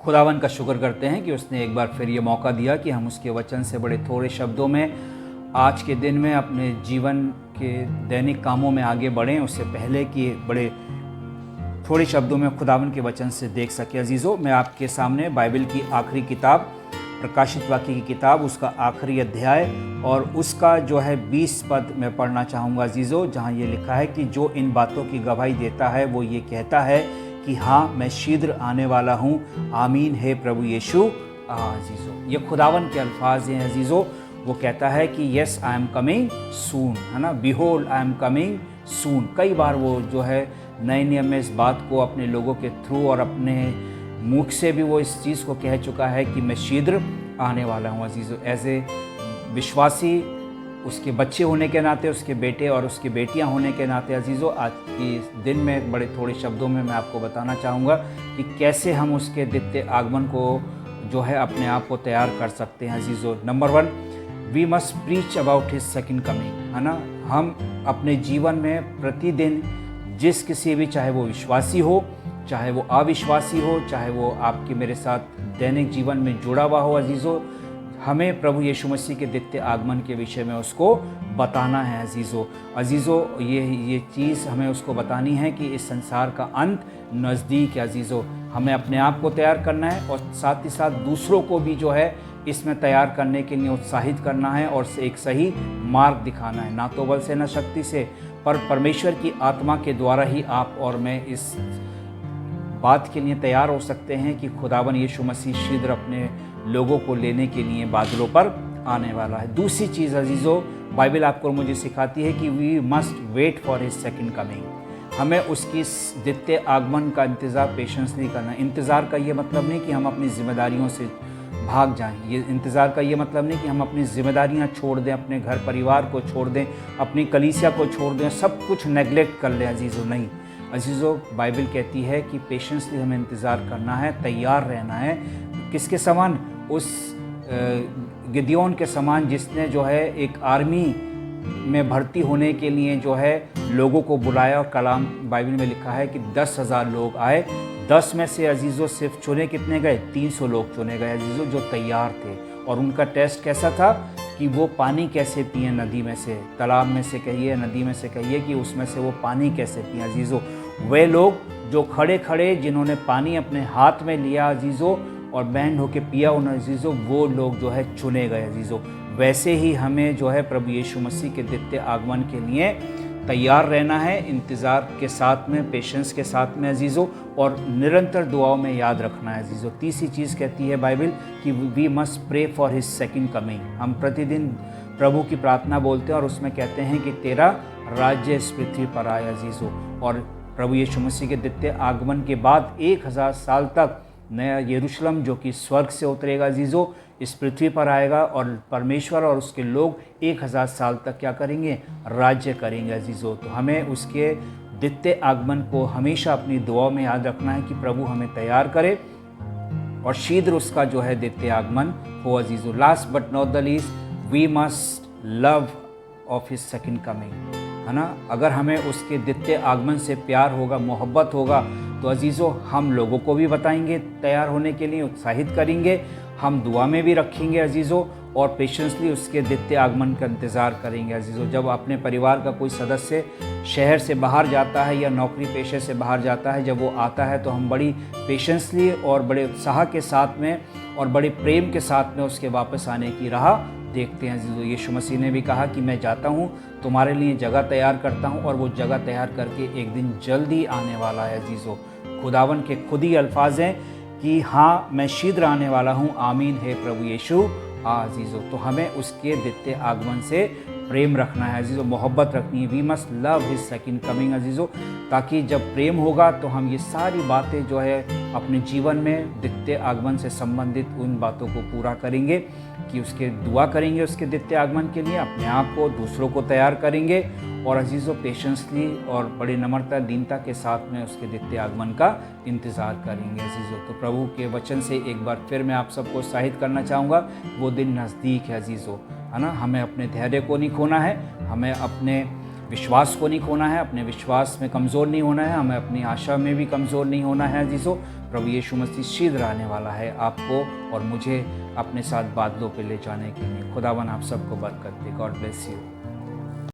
खुदावन का शुक्र करते हैं कि उसने एक बार फिर ये मौका दिया कि हम उसके वचन से बड़े थोड़े शब्दों में आज के दिन में अपने जीवन के दैनिक कामों में आगे बढ़ें, उससे पहले कि बड़े थोड़े शब्दों में खुदावन के वचन से देख सके। अजीज़ों, मैं आपके सामने बाइबल की आखिरी किताब प्रकाशित वाक्य की किताब उसका आखिरी अध्याय और उसका जो है 20 पद में पढ़ना चाहूँगा अजीज़ों, जहाँ ये लिखा है कि जो इन बातों की गवाही देता है वो ये कहता है कि हाँ, मैं शीघ्र आने वाला हूँ। आमीन है प्रभु यीशु। अजीज़ों, ये खुदावन के अल्फाज हैं अजीज़ों। वो कहता है कि yes I am coming soon, है ना, behold I am coming soon. कई बार वो जो है नए नियम में इस बात को अपने लोगों के थ्रू और अपने मुख से भी वो इस चीज़ को कह चुका है कि मैं शीघ्र आने वाला हूँ अजीज़ों। एज ए विश्वासी, उसके बच्चे होने के नाते, उसके बेटे और उसकी बेटियां होने के नाते अजीज़ों, आज के दिन में बड़े थोड़े शब्दों में मैं आपको बताना चाहूँगा कि कैसे हम उसके द्वितीय आगमन को जो है अपने आप को तैयार कर सकते हैं अजीज़ों। Number 1, we must preach about his second coming, है ना। हम अपने जीवन में प्रतिदिन जिस किसी भी, चाहे वो विश्वासी हो, चाहे वो अविश्वासी हो, चाहे वो आपके मेरे साथ दैनिक जीवन में जुड़ा हुआ हो अजीज़ों, हमें प्रभु यीशु मसीह के द्वितीय आगमन के विषय में उसको बताना है अजीज़ों। ये चीज़ हमें उसको बतानी है कि इस संसार का अंत नज़दीक है अजीज़ों। हमें अपने आप को तैयार करना है और साथ ही साथ दूसरों को भी जो है इसमें तैयार करने के लिए उत्साहित करना है और एक सही मार्ग दिखाना है, ना तो बल से न शक्ति से, पर परमेश्वर की आत्मा के द्वारा ही आप और मैं इस बात के लिए तैयार हो सकते हैं कि खुदावन यीशु मसीह शीघ्र अपने लोगों को लेने के लिए बादलों पर आने वाला है। दूसरी चीज़ अजीज़ों, बाइबल आपको और मुझे सिखाती है कि we must wait for his second coming. हमें उसकी द्वितीय आगमन का इंतज़ार पेशेंसली करना है। इंतज़ार का ये मतलब नहीं कि हम अपनी जिम्मेदारियों से भाग जाएं। ये इंतज़ार का ये मतलब नहीं कि हम अपनी जिम्मेदारियां छोड़ दें, अपने घर परिवार को छोड़ दें, अपनी कलीसिया को छोड़ दें, सब कुछ नेगलेक्ट कर लें अजीज़ों। नहीं अजीज़ों, बाइबल कहती है कि पेशेंसली हमें इंतज़ार करना है, तैयार रहना है। किसके समान? उस गिदियोन के समान जिसने जो है एक आर्मी में भर्ती होने के लिए जो है लोगों को बुलाया और कलाम बाइबल में लिखा है कि 10,000 लोग आए। 10 में से अजीज़ों सिर्फ चुने कितने गए? 300 लोग चुने गए अजीज़ों, जो तैयार थे। और उनका टेस्ट कैसा था कि वो पानी कैसे पिए नदी में से, तालाब में से कहिए, नदी में से कहिए, कि उसमें से वो पानी कैसे पिए अजीज़ों। वे लोग जो खड़े खड़े जिन्होंने पानी अपने हाथ में लिया अजीज़ों और बैंड होके पिया उन्हें अजीज़ों, वो लोग जो है चुने गए अजीज़ों। वैसे ही हमें जो है प्रभु यीशु मसीह के द्वितीय आगमन के लिए तैयार रहना है, इंतज़ार के साथ में, पेशेंस के साथ में अजीज़ों, और निरंतर दुआओं में याद रखना है अजीज़ों। तीसरी चीज़ कहती है बाइबल कि we must pray for his second coming. हम प्रतिदिन प्रभु की प्रार्थना बोलते हैं और उसमें कहते हैं कि तेरा राज्य इस पृथ्वी पर आए अजीज़ों। और प्रभु यीशु मसीह के द्वितीय आगमन के बाद 1000 साल तक नया यरूशलेम जो कि स्वर्ग से उतरेगा अजीज़ों, इस पृथ्वी पर आएगा और परमेश्वर और उसके लोग 1000 साल तक क्या करेंगे? राज्य करेंगे अजीज़ों। तो हमें उसके द्वितीय आगमन को हमेशा अपनी दुआओं में याद रखना है कि प्रभु हमें तैयार करे और शीघ्र उसका जो है द्वितीय आगमन हो अजीज़ों। Last but not the least, we must love of his second coming, है ना। अगर हमें उसके द्वितीय आगमन से प्यार होगा, मोहब्बत होगा, तो अजीज़ों हम लोगों को भी बताएंगे, तैयार होने के लिए उत्साहित करेंगे, हम दुआ में भी रखेंगे अजीज़ों, और पेशेंसली उसके द्वितीय आगमन का इंतज़ार करेंगे अजीज़ों। जब अपने परिवार का कोई सदस्य शहर से बाहर जाता है या नौकरी पेशे से बाहर जाता है, जब वो आता है तो हम बड़ी पेशेंसली और बड़े उत्साह के साथ में और बड़े प्रेम के साथ में उसके वापस आने की राह देखते हैं अजीज़ों। यीशु मसीह ने भी कहा कि मैं जाता हूँ, तुम्हारे लिए जगह तैयार करता हूँ, और वो जगह तैयार करके एक दिन जल्दी आने वाला है अजीज़ों। खुदावन के खुद ही अल्फाज हैं कि हाँ, मैं शीघ्र आने वाला हूँ। आमीन है प्रभु यीशु अजीज़ों। तो हमें उसके द्वितीय आगमन से प्रेम रखना है अजीज़ों, मोहब्बत रखनी है। We must love his second coming अजीज़ों, ताकि जब प्रेम होगा तो हम ये सारी बातें जो है अपने जीवन में द्वितीय आगमन से संबंधित उन बातों को पूरा करेंगे, कि उसके दुआ करेंगे उसके द्वितीय आगमन के लिए, अपने आप को, दूसरों को तैयार करेंगे, और अजीज़ों पेशेंसली और बड़ी नम्रता, दीनता के साथ में उसके द्वितीय आगमन का इंतज़ार करेंगे अजीज़ों। तो प्रभु के वचन से एक बार फिर मैं आप सबको उत्साहित करना चाहूँगा, वो दिन नज़दीक है अजीज़ों, है ना। हमें अपने धैर्य को नहीं खोना है, हमें अपने विश्वास को नहीं खोना है, अपने विश्वास में कमज़ोर नहीं होना है, हमें अपनी आशा में भी कमज़ोर नहीं होना है अजीज़ों। प्रभु यीशु मसीह शीघ्र आने वाला है आपको और मुझे अपने साथ बादलों पे ले जाने के लिए। खुदावन आप सबको बरकत दे। God bless you.